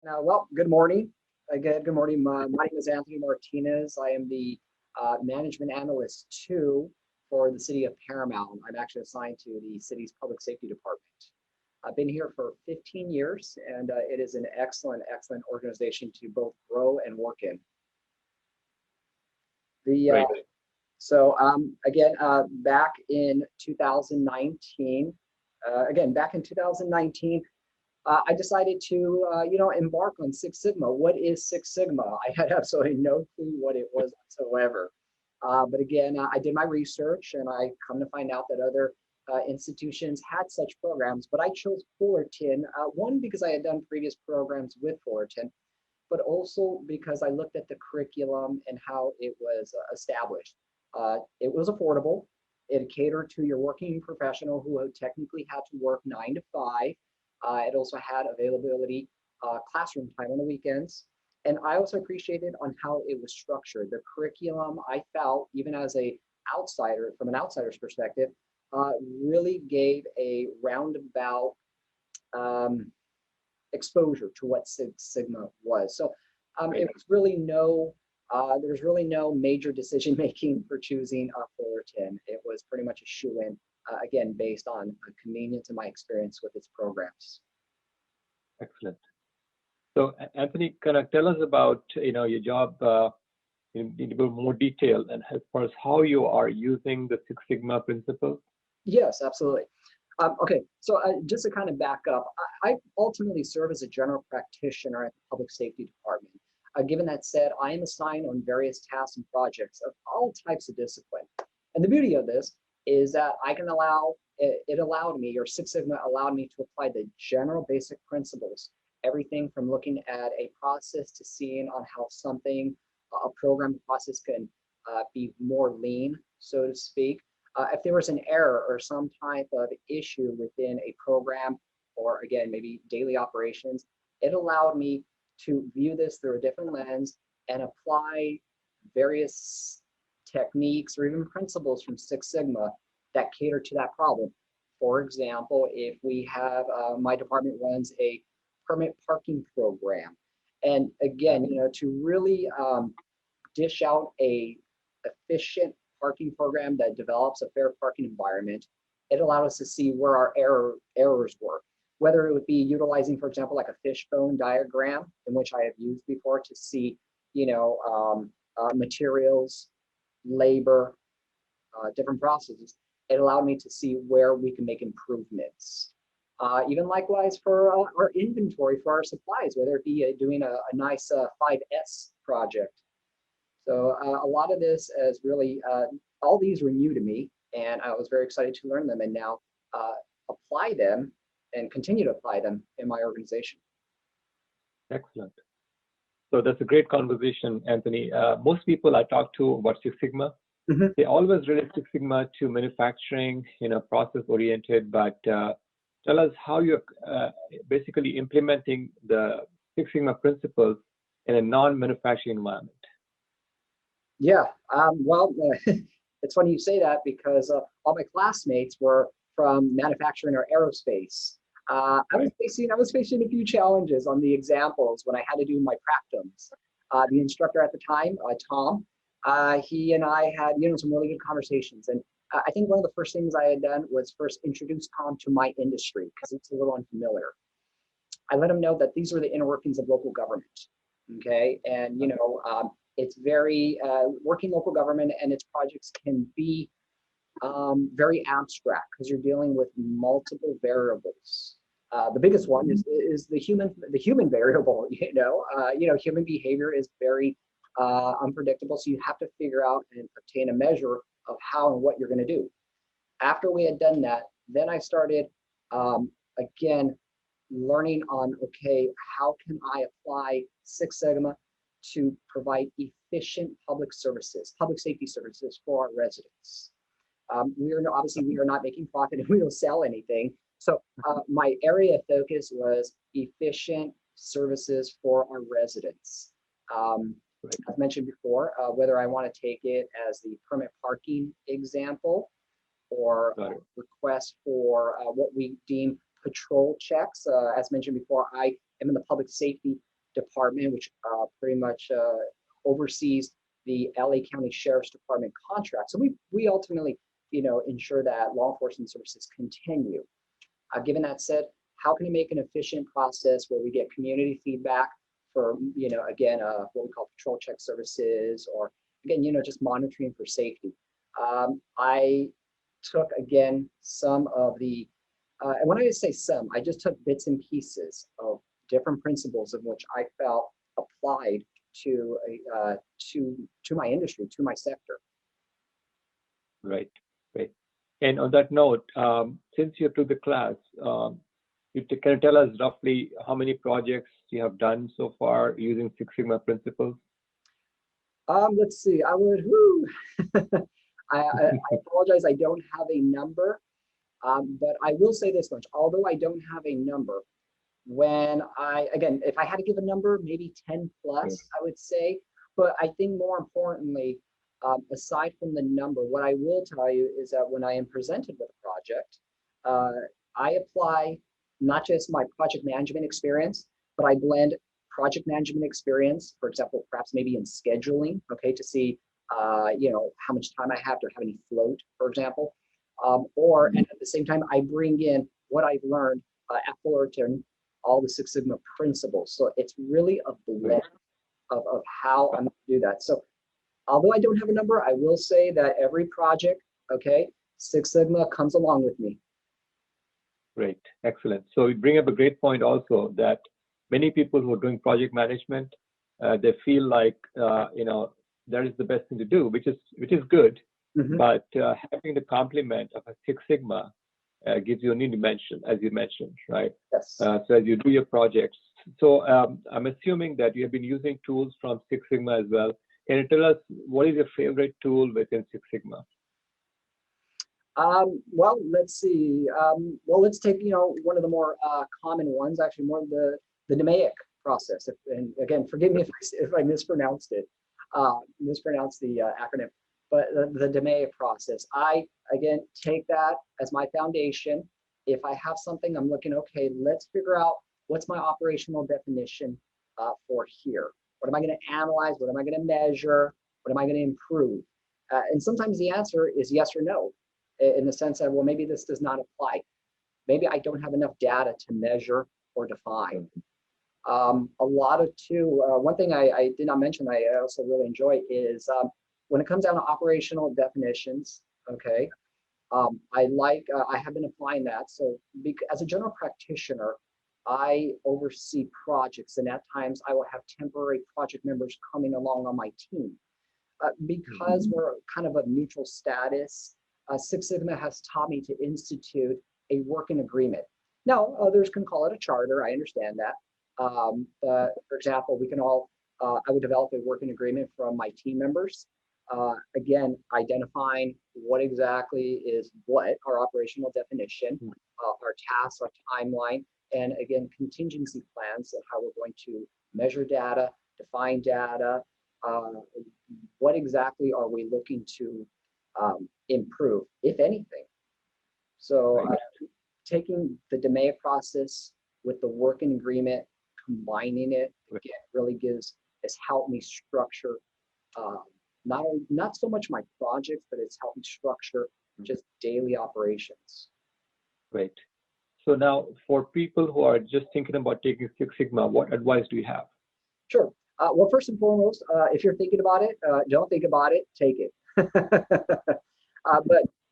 Well, good morning. Again, good morning. My name is Anthony Martinez. I am the management analyst two for the City of Paramount. I'm actually assigned to the city's public safety department. I've been here for 15 years, and it is an excellent, excellent organization to both grow and work in. The Great. again, back in 2019, I decided to, embark on Six Sigma. What is Six Sigma? I had absolutely no clue what it was whatsoever. But again, I did my research, and I come to find out that other institutions had such programs. But I chose Fullerton, one, because I had done previous programs with Fullerton, but also because I looked at the curriculum and how it was established. It was affordable. It catered to your working professional who technically had to work 9 to 5. It also had availability, classroom time on the weekends. And I also appreciated on how it was structured. The curriculum, I felt, even as a outsider, from an outsider's perspective, really gave a roundabout exposure to what Six Sigma was. So it was really there's really no major decision making for choosing Fullerton. It was pretty much a shoe-in, again, based on convenience and my experience with its programs. Excellent. So, Anthony, can you tell us about your job in a little more detail, and as far as how you are using the Six Sigma principles? Yes, absolutely. Okay, so just to kind of back up, I ultimately serve as a general practitioner at the Public Safety Department. Given that said, I am assigned on various tasks and projects of all types of discipline. And the beauty of this is that it allowed me, or Six Sigma allowed me to apply the general basic principles, everything from looking at a process to seeing on how a program process can be more lean, so to speak. If there was an error or some type of issue within a program, or again, maybe daily operations, it allowed me to view this through a different lens and apply various techniques or even principles from Six Sigma that cater to that problem. For example, if we have, my department runs a permit parking program. And again, to really dish out a efficient parking program that develops a fair parking environment, it allowed us to see where our errors were. Whether it would be utilizing, for example, like a fishbone diagram, in which I have used before to see, materials, labor, different processes. It allowed me to see where we can make improvements. Even likewise for our inventory for our supplies, whether it be doing a nice 5S project. So a lot of this is really, all these were new to me, and I was very excited to learn them and now apply them and continue to apply them in my organization. Excellent. So that's a great conversation, Anthony. Most people I talk to about Six Sigma, they always relate Six Sigma to manufacturing, process oriented, but tell us how you're basically implementing the Six Sigma principles in a non-manufacturing environment. Yeah, well, it's funny you say that because all my classmates were from manufacturing or aerospace. I was facing a few challenges on the examples when I had to do my practicums. The instructor at the time, Tom, he and I had some really good conversations. And I think one of the first things I had done was first introduce Tom to my industry because it's a little unfamiliar. I let him know that these were the inner workings of local government. Okay, and it's very working local government and its projects can be very abstract because you're dealing with multiple variables. The biggest one is the human variable. Human behavior is very unpredictable, so you have to figure out and obtain a measure of how and what you're going to do. After we had done that, then I started again learning on, okay, how can I apply Six Sigma to provide efficient public safety services for our residents. We are not making profit and we don't sell anything. So my area of focus was efficient services for our residents. As mentioned before, whether I want to take it as the permit parking example or request for what we deem patrol checks. As mentioned before, I am in the public safety department, which pretty much oversees the LA County Sheriff's Department contract. So we ultimately, ensure that law enforcement services continue. Given that said, how can we make an efficient process where we get community feedback for, again, what we call patrol check services, or again, just monitoring for safety. I took, again, some of the, and when I say some, I just took bits and pieces of different principles of which I felt applied to my industry, to my sector. Right. And on that note, since you took the class, can you tell us roughly how many projects you have done so far using Six Sigma principles? Let's see. I would. I apologize. I don't have a number, but I will say this much. Although I don't have a number, if I had to give a number, maybe 10 plus, yes, I would say. But I think more importantly, aside from the number, what I will tell you is that when I am presented with a project, I apply not just my project management experience, but I blend project management experience, for example, perhaps maybe in scheduling, okay, to see, how much time I have to have any float, for example, and at the same time, I bring in what I've learned at Fullerton, all the Six Sigma principles. So it's really a blend of how I'm going to do that. So although I don't have a number, I will say that every project, okay, Six Sigma comes along with me. Great, excellent. So you bring up a great point also, that many people who are doing project management, they feel like, that is the best thing to do, which is good. Mm-hmm. But having the complement of a Six Sigma gives you a new dimension, as you mentioned, right? Yes. So as you do your projects, so I'm assuming that you have been using tools from Six Sigma as well. Can you tell us what is your favorite tool within Six Sigma? Well, let's see. Let's take, one of the more common ones, actually more of the DMAIC process. And again, forgive me if I mispronounced it, mispronounced the acronym, but the DMAIC process. I, again, take that as my foundation. If I have something, I'm looking, okay, let's figure out what's my operational definition for here. What am I going to analyze? What am I going to measure? What am I going to improve? And sometimes the answer is yes or no, in the sense that, well, maybe this does not apply. Maybe I don't have enough data to measure or define. A lot of one thing I did not mention, I also really enjoy is when it comes down to operational definitions, okay, I have been applying that. So as a general practitioner, I oversee projects, and at times I will have temporary project members coming along on my team. Because we're kind of a neutral status, Six Sigma has taught me to institute a working agreement. Now, others can call it a charter. I understand that. For example, I would develop a working agreement from my team members. Again, identifying what exactly is what our operational definition, our tasks, our timeline, and again, contingency plans of how we're going to measure data, define data, what exactly are we looking to improve, if anything. So taking the DMAIC process with the working agreement, combining it, again, really has helped me structure not so much my projects, but it's helped me structure just daily operations. Great. So now for people who are just thinking about taking Six Sigma, what advice do you have? Sure. Well, first and foremost, if you're thinking about it, don't think about it, take it.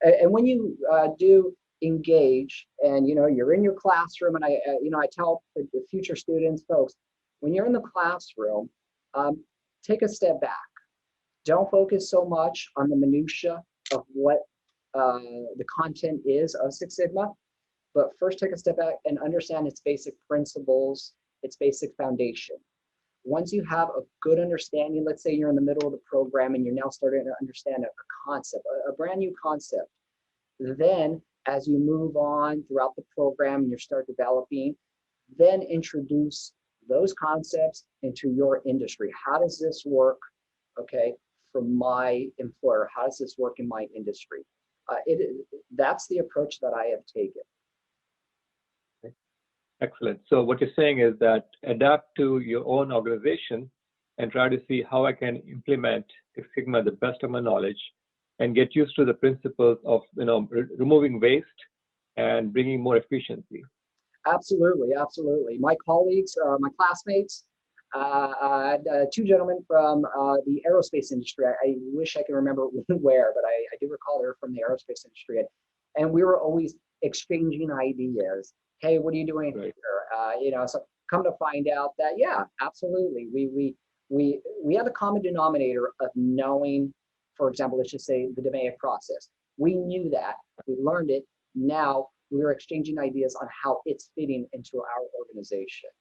And when you do engage, and you're in your classroom, and I tell the future students, folks, when you're in the classroom, take a step back. Don't focus so much on the minutia of what the content is of Six Sigma, but first take a step back and understand its basic principles, its basic foundation. Once you have a good understanding, let's say you're in the middle of the program and you're now starting to understand a concept, a brand new concept, then as you move on throughout the program and you start developing, then introduce those concepts into your industry. How does this work, okay, for my employer? How does this work in my industry? That's the approach that I have taken. Excellent. So what you're saying is that adapt to your own organization and try to see how I can implement Six Sigma the best of my knowledge and get used to the principles of removing waste and bringing more efficiency. Absolutely, absolutely. My colleagues, my classmates, I had two gentlemen from the aerospace industry. I wish I can remember where, but I do recall they're from the aerospace industry. And we were always exchanging ideas. Hey, what are you doing Right. here? So come to find out that, yeah, absolutely. We have a common denominator of knowing, for example, let's just say the DMAIC process. We knew that, we learned it. Now we're exchanging ideas on how it's fitting into our organization.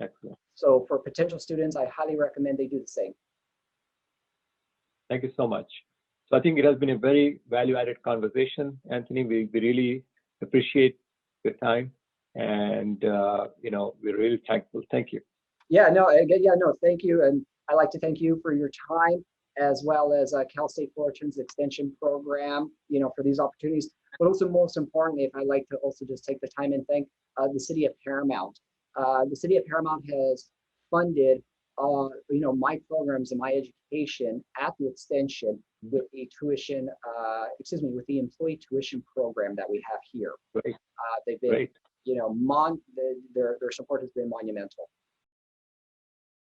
Excellent. So for potential students, I highly recommend they do the same. Thank you so much. So I think it has been a very value-added conversation, Anthony. We really appreciate your time, and we're really thankful. Thank you. Yeah, no, thank you, and I'd like to thank you for your time, as well as Cal State Fullerton's extension program, for these opportunities. But also, most importantly, if I'd like to also just take the time and thank the City of Paramount. The City of Paramount has funded, my programs and my education at the extension with the tuition, with the employee tuition program that we have here. Great. They've been, Great. their support has been monumental.